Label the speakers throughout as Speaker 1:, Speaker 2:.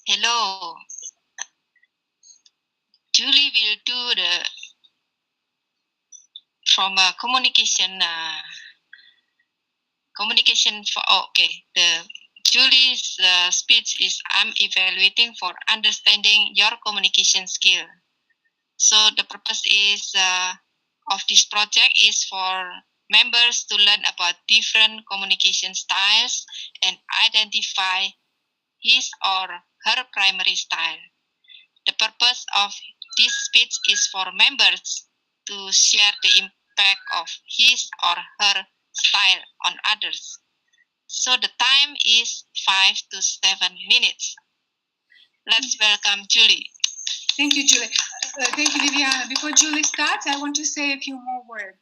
Speaker 1: Hello. Julie will do the from a communication for okay. The Julie's speech is I'm evaluating for understanding your communication skill. So the purpose is of this project is for members to learn about different communication styles and identify his or her primary style. The purpose of this speech is for members to share the impact of his or her style on others. So the time is 5 to 7 minutes. Let's welcome Julie.
Speaker 2: Thank you, Julie. Thank you, Viviana. Before Julie starts, I want to say a few more words.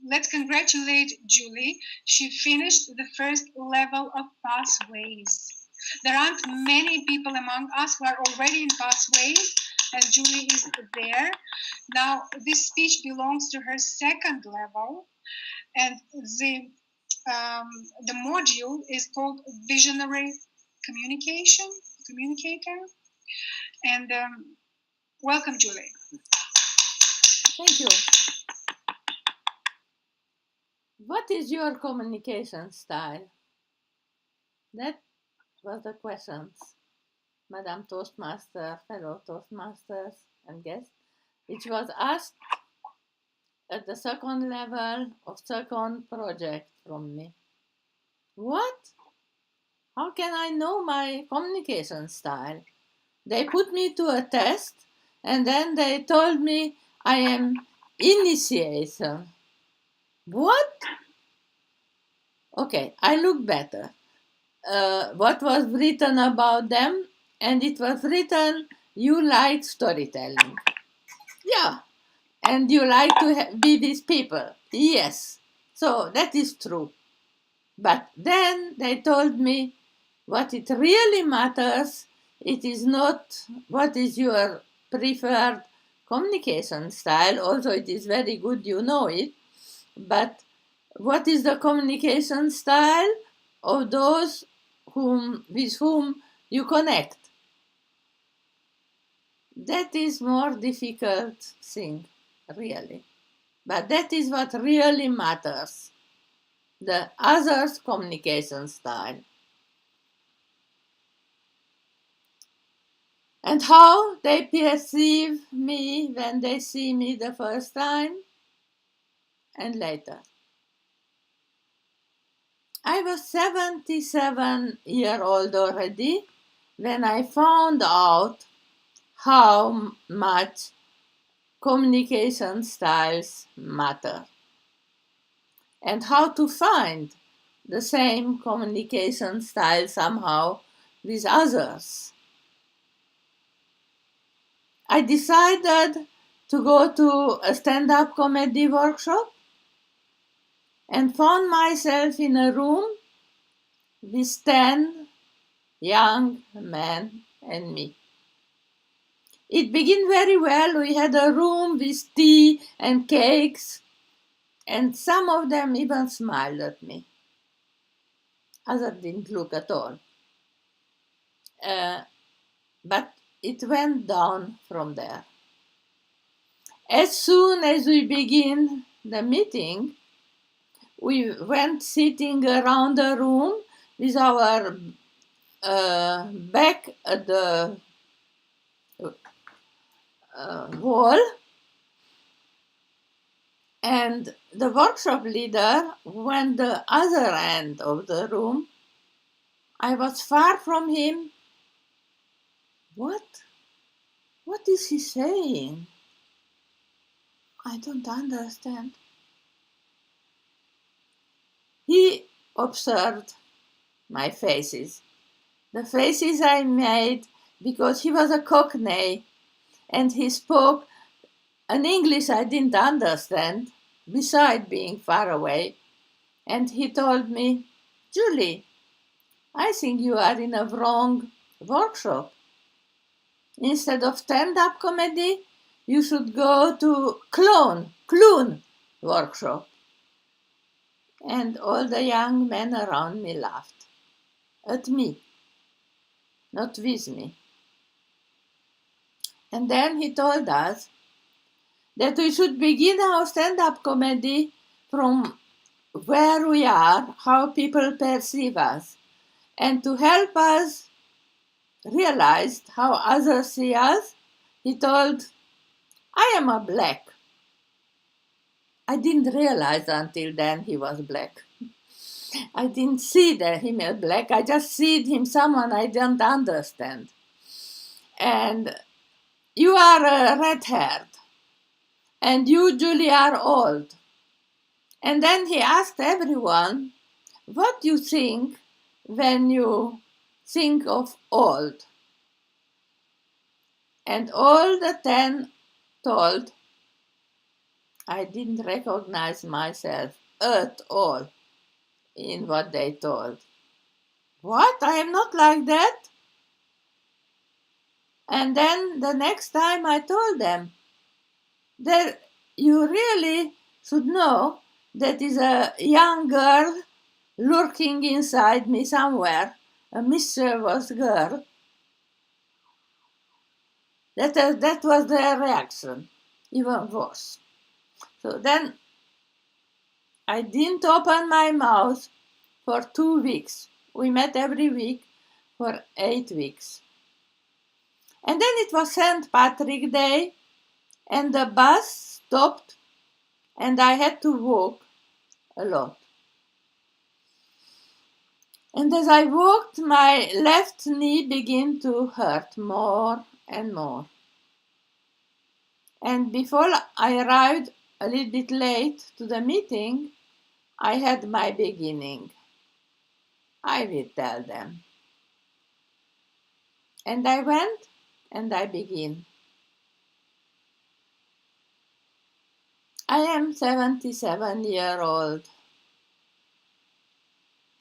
Speaker 2: Let's congratulate Julie. She finished the first level of pathways. There aren't many people among us who are already in pathways, and Julie is there. Now, this speech belongs to her second level, and the module is called Visionary Communicator. And welcome, Julie.
Speaker 3: Thank you. What is your communication style? That was the questions, Madam Toastmaster, fellow Toastmasters and guests, which was asked at the second level of second project from me. What? How can I know my communication style? They put me to a test and then they told me I am initiator. What? Okay, I look better. What was written about them, and it was written, you like storytelling. Yeah, and you like to be with people. Yes, so that is true. But then they told me what it really matters, it is not what is your preferred communication style, although it is very good you know it, but what is the communication style of those with whom you connect. That is more difficult thing, really. But that is what really matters. The other's communication style. And how they perceive me when they see me the first time and later. I was 77 years old already when I found out how much communication styles matter and how to find the same communication style somehow with others. I decided to go to a stand-up comedy workshop and found myself in a room with 10 young men and me. It began very well. We had a room with tea and cakes, and some of them even smiled at me. Others didn't look at all. But it went down from there. As soon as we begin the meeting, we went sitting around the room with our back at the wall, and the workshop leader went the other end of the room. I was far from him. What is he saying? I don't understand. He observed my faces, the faces I made, because he was a Cockney and he spoke an English I didn't understand, beside being far away. And he told me, Julie, I think you are in a wrong workshop. Instead of stand-up comedy, you should go to clown workshop. And all the young men around me laughed. At me, not with me. And then he told us that we should begin our stand-up comedy from where we are, how people perceive us, and to help us realize how others see us, he told, I am a black. I didn't realize until then he was black. I didn't see that him as black. I just see him someone I don't understand. And you are red-haired. And you, Julie, are old. And then he asked everyone, what do you think when you think of old? And all the 10 told, I didn't recognize myself at all in what they told. What? I am not like that? And then the next time I told them that you really should know that is a young girl lurking inside me somewhere, a mischievous girl. That was their reaction, even worse. So then I didn't open my mouth for 2 weeks. We met every week for 8 weeks. And then it was St. Patrick's Day, and the bus stopped, and I had to walk a lot. And as I walked, my left knee began to hurt more and more. And before I arrived a little bit late to the meeting, I had my beginning. I will tell them. And I went and I began. I am 77-year-old.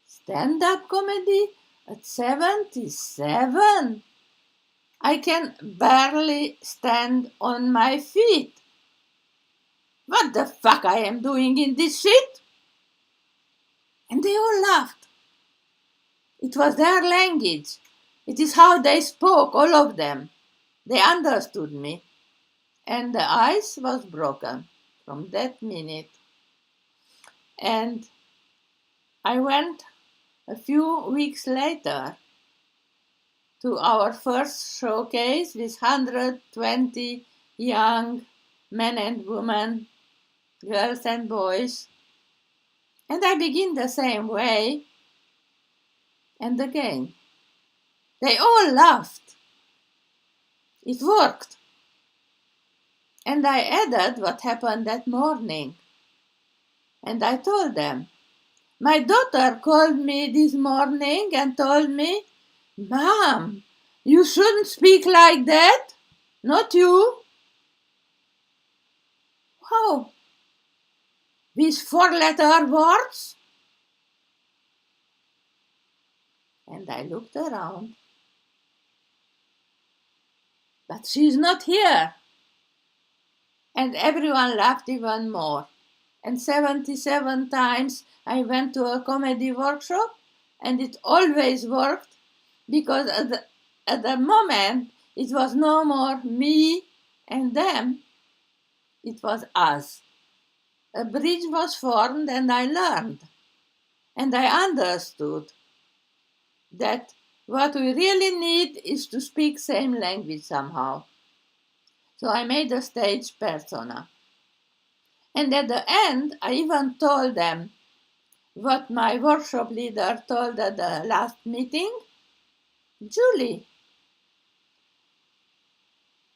Speaker 3: Stand-up comedy at 77? I can barely stand on my feet. What the fuck I am doing in this shit? And they all laughed. It was their language. It is how they spoke, all of them. They understood me. And the ice was broken from that minute. And I went a few weeks later to our first showcase with 120 young men and women, girls and boys. And I begin the same way. And again, they all laughed. It worked. And I added what happened that morning. And I told them, my daughter called me this morning and told me, Mom, you shouldn't speak like that. Not you. How? With 4-letter words? And I looked around. But she's not here. And everyone laughed even more. And 77 times I went to a comedy workshop, and it always worked, because at the moment it was no more me and them, it was us. A bridge was formed, and I learned. And I understood that what we really need is to speak same language somehow. So I made a stage persona. And at the end, I even told them what my workshop leader told at the last meeting. Julie,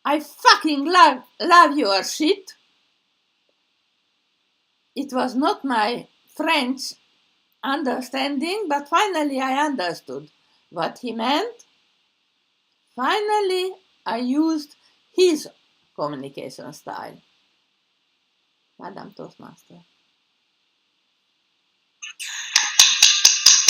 Speaker 3: I fucking love your shit. It was not my French understanding, but finally I understood what he meant. Finally, I used his communication style. Madam Toastmaster.